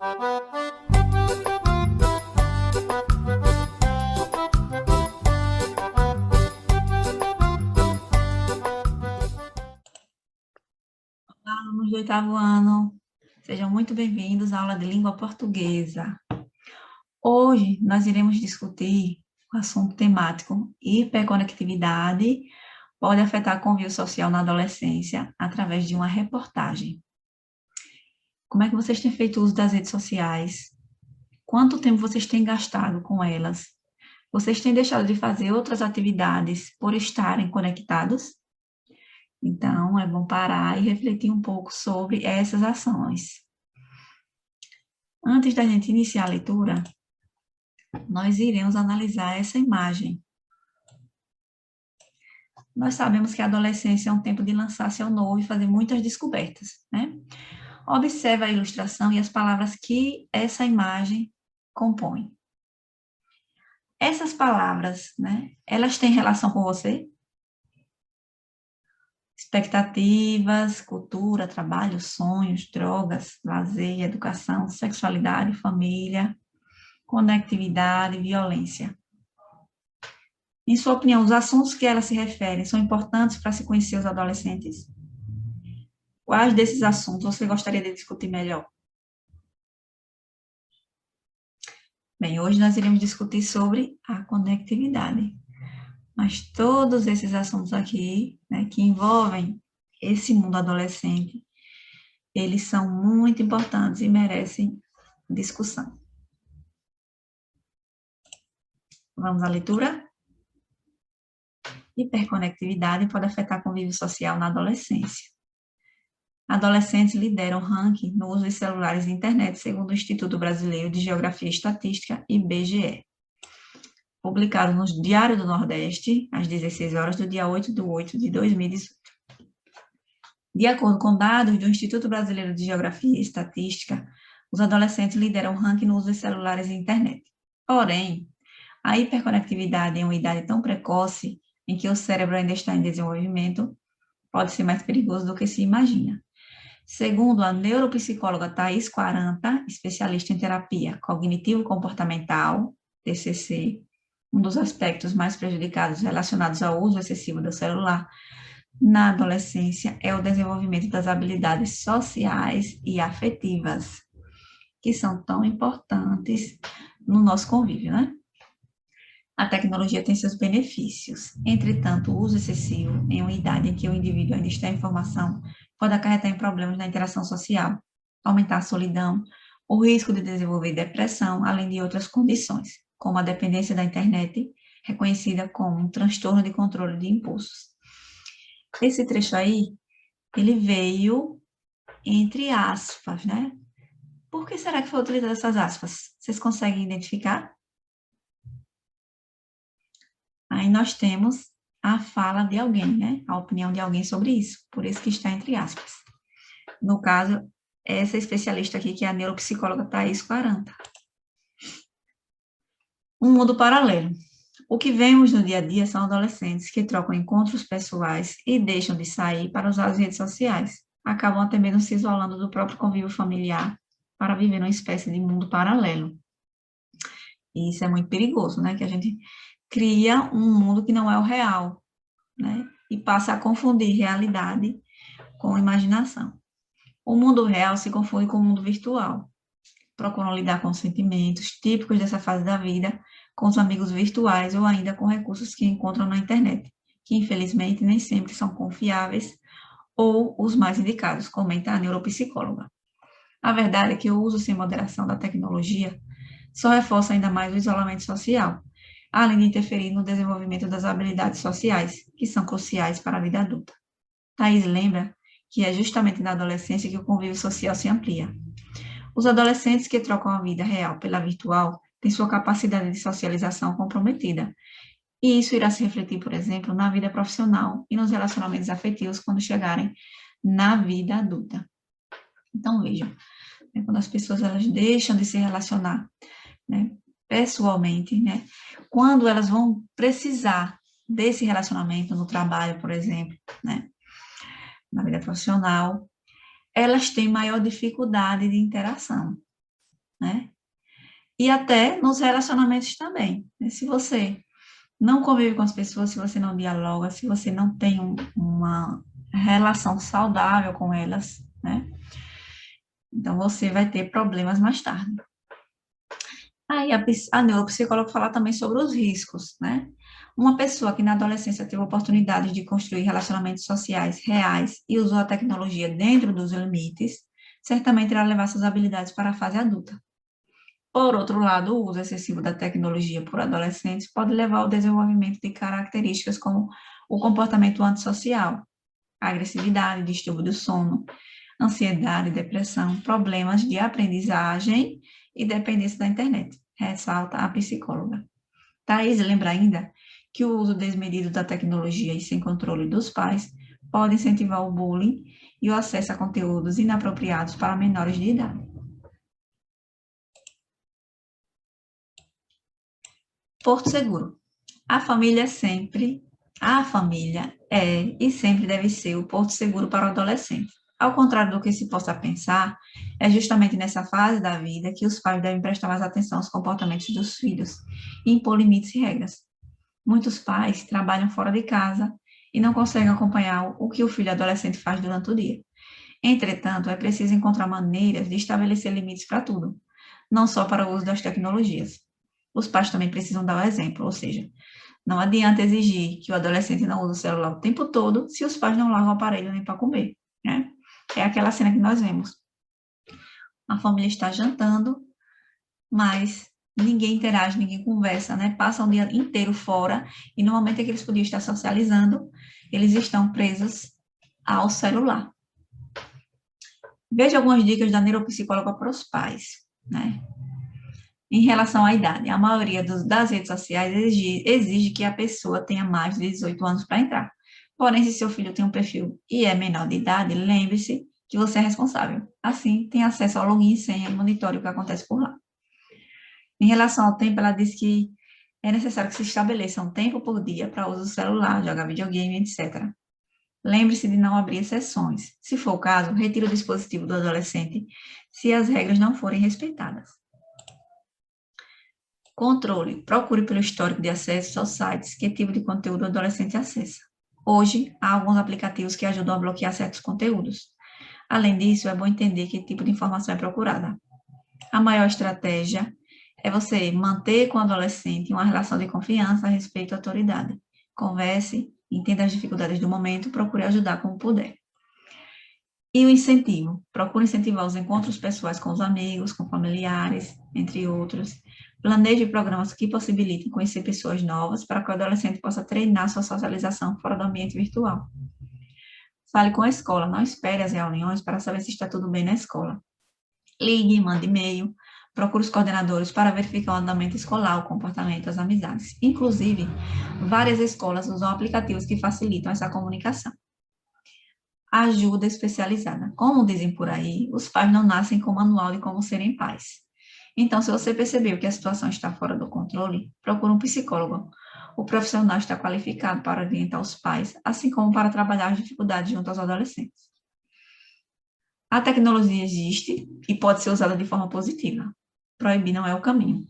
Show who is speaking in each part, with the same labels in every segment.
Speaker 1: Alunos do oitavo ano, sejam muito bem-vindos à aula de língua portuguesa. Hoje, nós iremos discutir o assunto temático hiperconectividade pode afetar convívio social na adolescência através de uma reportagem. Como é que vocês têm feito uso das redes sociais? Quanto tempo vocês têm gastado com elas? Vocês têm deixado de fazer outras atividades por estarem conectados? Então, é bom parar e refletir um pouco sobre essas ações. Antes da gente iniciar a leitura, nós iremos analisar essa imagem. Nós sabemos que a adolescência é um tempo de lançar-se ao novo e fazer muitas descobertas, né? Observe a ilustração e as palavras que essa imagem compõe. Essas palavras, né, elas têm relação com você? Expectativas, cultura, trabalho, sonhos, drogas, lazer, educação, sexualidade, família, conectividade, violência. Em sua opinião, os assuntos que elas se referem são importantes para se conhecer os adolescentes? Quais desses assuntos você gostaria de discutir melhor? Bem, hoje nós iremos discutir sobre a conectividade. Mas todos esses assuntos aqui, né, que envolvem esse mundo adolescente, eles são muito importantes e merecem discussão. Vamos à leitura? Hiperconectividade pode afetar convívio social na adolescência. Adolescentes lideram o ranking no uso de celulares e internet, segundo o Instituto Brasileiro de Geografia e Estatística, IBGE. Publicado no Diário do Nordeste, às 16 horas do dia 8/8 de 2018. De acordo com dados do Instituto Brasileiro de Geografia e Estatística, os adolescentes lideram o ranking no uso de celulares e internet. Porém, a hiperconectividade em uma idade tão precoce, em que o cérebro ainda está em desenvolvimento, pode ser mais perigoso do que se imagina. Segundo a neuropsicóloga Thaís Quaranta, especialista em terapia cognitivo-comportamental, TCC, um dos aspectos mais prejudicados relacionados ao uso excessivo do celular na adolescência é o desenvolvimento das habilidades sociais e afetivas, que são tão importantes no nosso convívio, né? A tecnologia tem seus benefícios. Entretanto, o uso excessivo em uma idade em que o indivíduo ainda está em formação pode acarretar em problemas na interação social, aumentar a solidão, o risco de desenvolver depressão, além de outras condições, como a dependência da internet, reconhecida como um transtorno de controle de impulsos. Esse trecho aí, ele veio entre aspas, né? Por que será que foi utilizado essas aspas? Vocês conseguem identificar? Aí nós temos a fala de alguém, né? A opinião de alguém sobre isso, por isso que está entre aspas. No caso, essa especialista aqui, que é a neuropsicóloga Thaís Quaranta. Um mundo paralelo. O que vemos no dia a dia são adolescentes que trocam encontros pessoais e deixam de sair para usar as redes sociais. Acabam até mesmo se isolando do próprio convívio familiar para viver numa espécie de mundo paralelo. E isso é muito perigoso, né? Que a gente cria um mundo que não é o real, né? E passa a confundir realidade com imaginação. O mundo real se confunde com o mundo virtual. Procuram lidar com sentimentos típicos dessa fase da vida, com os amigos virtuais ou ainda com recursos que encontram na internet, que infelizmente nem sempre são confiáveis ou os mais indicados, comenta a neuropsicóloga. A verdade é que o uso sem moderação da tecnologia só reforça ainda mais o isolamento social, além de interferir no desenvolvimento das habilidades sociais, que são cruciais para a vida adulta. Thaís lembra que é justamente na adolescência que o convívio social se amplia. Os adolescentes que trocam a vida real pela virtual têm sua capacidade de socialização comprometida, e isso irá se refletir, por exemplo, na vida profissional e nos relacionamentos afetivos quando chegarem na vida adulta. Então, vejam, quando as pessoas elas deixam de se relacionar, né, pessoalmente, né, quando elas vão precisar desse relacionamento no trabalho, por exemplo, né, na vida profissional, elas têm maior dificuldade de interação. né? E até nos relacionamentos também, né? Se você não convive com as pessoas, se você não dialoga, se você não tem uma relação saudável com elas, né? Então, você vai ter problemas mais tarde. Aí, a neuropsicóloga fala também sobre os riscos, né? Uma pessoa que na adolescência teve oportunidade de construir relacionamentos sociais reais e usou a tecnologia dentro dos limites, certamente irá levar suas habilidades para a fase adulta. Por outro lado, o uso excessivo da tecnologia por adolescentes pode levar ao desenvolvimento de características como o comportamento antissocial, agressividade, distúrbio do sono, ansiedade, depressão, problemas de aprendizagem e dependência da internet, ressalta a psicóloga. Thais lembra ainda que o uso desmedido da tecnologia e sem controle dos pais pode incentivar o bullying e o acesso a conteúdos inapropriados para menores de idade. Porto Seguro. A família é e sempre deve ser o porto seguro para o adolescente. Ao contrário do que se possa pensar, é justamente nessa fase da vida que os pais devem prestar mais atenção aos comportamentos dos filhos e impor limites e regras. Muitos pais trabalham fora de casa e não conseguem acompanhar o que o filho adolescente faz durante o dia. Entretanto, é preciso encontrar maneiras de estabelecer limites para tudo, não só para o uso das tecnologias. Os pais também precisam dar o exemplo, ou seja, não adianta exigir que o adolescente não use o celular o tempo todo se os pais não largam o aparelho nem para comer, né? É aquela cena que nós vemos. A família está jantando, mas ninguém interage, ninguém conversa, né? Passa o dia inteiro fora e no momento em que eles podiam estar socializando, eles estão presos ao celular. Veja algumas dicas da neuropsicóloga para os pais, né? Em relação à idade, a maioria das redes sociais exige que a pessoa tenha mais de 18 anos para entrar. Porém, se seu filho tem um perfil e é menor de idade, lembre-se que você é responsável. Assim, tem acesso ao login e senha e monitore o que acontece por lá. Em relação ao tempo, ela diz que é necessário que se estabeleça um tempo por dia para uso do celular, jogar videogame, etc. Lembre-se de não abrir exceções. Se for o caso, retire o dispositivo do adolescente se as regras não forem respeitadas. Controle. Procure pelo histórico de acesso aos sites que tipo de conteúdo o adolescente acessa. Hoje, há alguns aplicativos que ajudam a bloquear certos conteúdos. Além disso, é bom entender que tipo de informação é procurada. A maior estratégia é você manter com o adolescente uma relação de confiança, respeito e autoridade. Converse, entenda as dificuldades do momento, procure ajudar como puder. E o incentivo. Procure incentivar os encontros pessoais com os amigos, com familiares, entre outros. Planeje programas que possibilitem conhecer pessoas novas para que o adolescente possa treinar sua socialização fora do ambiente virtual. Fale com a escola, não espere as reuniões para saber se está tudo bem na escola. Ligue, mande e-mail, procure os coordenadores para verificar o andamento escolar, o comportamento, as amizades. Inclusive, várias escolas usam aplicativos que facilitam essa comunicação. Ajuda especializada. Como dizem por aí, os pais não nascem com manual de como serem pais. Então, se você percebeu que a situação está fora do controle, procure um psicólogo. O profissional está qualificado para orientar os pais, assim como para trabalhar as dificuldades junto aos adolescentes. A tecnologia existe e pode ser usada de forma positiva. Proibir não é o caminho.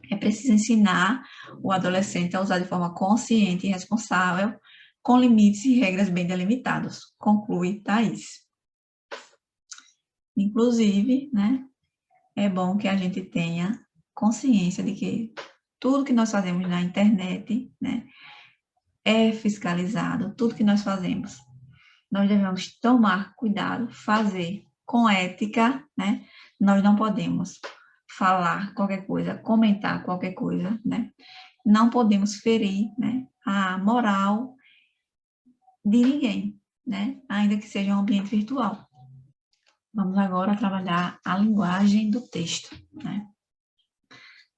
Speaker 1: É preciso ensinar o adolescente a usar de forma consciente e responsável, com limites e regras bem delimitados, conclui Thais. Inclusive, né, é bom que a gente tenha consciência de que tudo que nós fazemos na internet, né, é fiscalizado, tudo que nós fazemos. Nós devemos tomar cuidado, fazer com ética, né? Nós não podemos falar qualquer coisa, comentar qualquer coisa, né? Não podemos ferir, né, a moral de ninguém, né? Ainda que seja um ambiente virtual. Vamos agora trabalhar a linguagem do texto, né?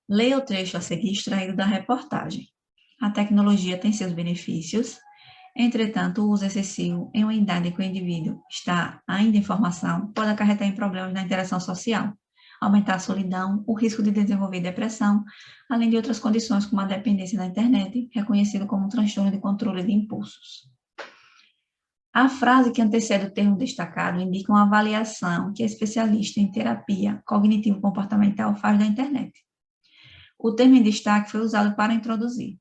Speaker 1: Leia o trecho a seguir extraído da reportagem. A tecnologia tem seus benefícios, entretanto, o uso excessivo em uma idade em que o indivíduo está ainda em formação pode acarretar em problemas na interação social, aumentar a solidão, o risco de desenvolver depressão, além de outras condições como a dependência da internet, reconhecido como um transtorno de controle de impulsos. A frase que antecede o termo destacado indica uma avaliação que a especialista em terapia cognitivo-comportamental faz da internet. O termo em destaque foi usado para introduzir.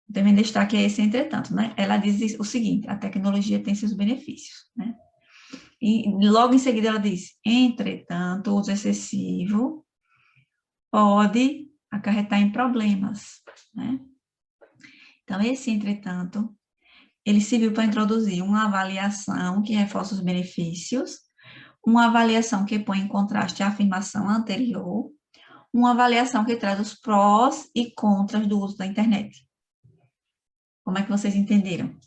Speaker 1: O termo em destaque é esse, entretanto, né? Ela diz o seguinte: a tecnologia tem seus benefícios, né? E logo em seguida ela diz: entretanto, o uso excessivo pode acarretar em problemas, né? Então, esse, entretanto, ele serviu para introduzir uma avaliação que reforça os benefícios, uma avaliação que põe em contraste a afirmação anterior, uma avaliação que traz os prós e contras do uso da internet. Como é que vocês entenderam?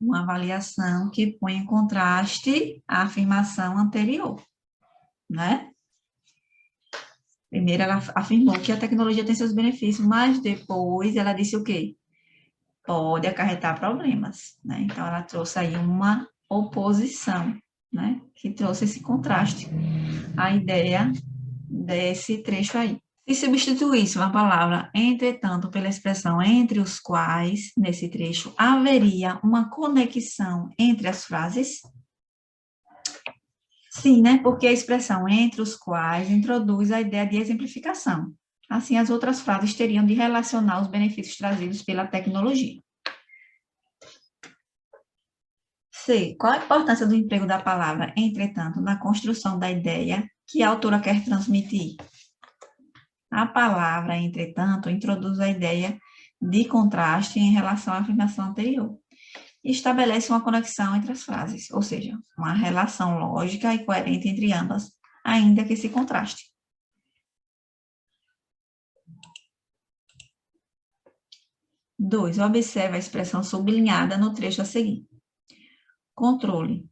Speaker 1: Uma avaliação que põe em contraste a afirmação anterior, né? Primeiro, ela afirmou que a tecnologia tem seus benefícios, mas depois ela disse o quê? Pode acarretar problemas, né? Então, ela trouxe aí uma oposição, né? Que trouxe esse contraste, a ideia desse trecho aí. Se substituísse uma palavra, entretanto, pela expressão entre os quais, nesse trecho, haveria uma conexão entre as frases? Sim, né? Porque a expressão entre os quais introduz a ideia de exemplificação. Assim, as outras frases teriam de relacionar os benefícios trazidos pela tecnologia. C. Qual a importância do emprego da palavra, entretanto, na construção da ideia que a autora quer transmitir? A palavra, entretanto, introduz a ideia de contraste em relação à afirmação anterior e estabelece uma conexão entre as frases, ou seja, uma relação lógica e coerente entre ambas, ainda que se contraste. Dois, observe a expressão sublinhada no trecho a seguir. Controle.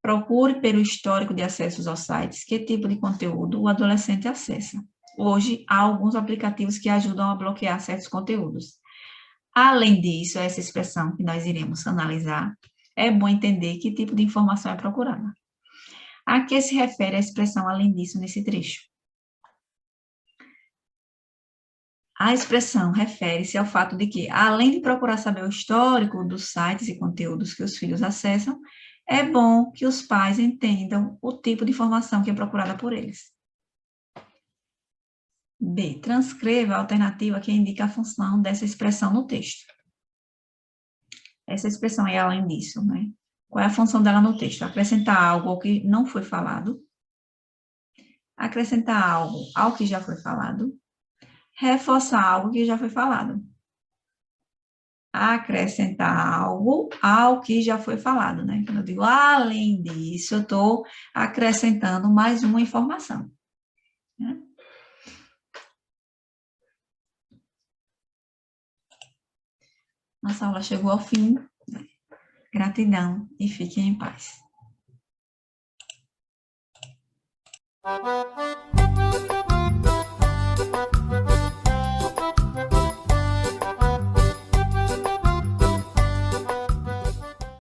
Speaker 1: Procure pelo histórico de acessos aos sites que tipo de conteúdo o adolescente acessa. Hoje, há alguns aplicativos que ajudam a bloquear certos conteúdos. Além disso, essa expressão que nós iremos analisar, é bom entender que tipo de informação é procurada. A que se refere a expressão além disso nesse trecho? A expressão refere-se ao fato de que, além de procurar saber o histórico dos sites e conteúdos que os filhos acessam, é bom que os pais entendam o tipo de informação que é procurada por eles. B. Transcreva a alternativa que indica a função dessa expressão no texto. Essa expressão é além disso, né? Qual é a função dela no texto? Acrescentar algo ao que não foi falado, acrescentar algo ao que já foi falado, reforçar algo que já foi falado. Acrescentar algo ao que já foi falado, né? Quando eu digo além disso, eu estou acrescentando mais uma informação, né? Nossa aula chegou ao fim. Gratidão e fiquem em paz.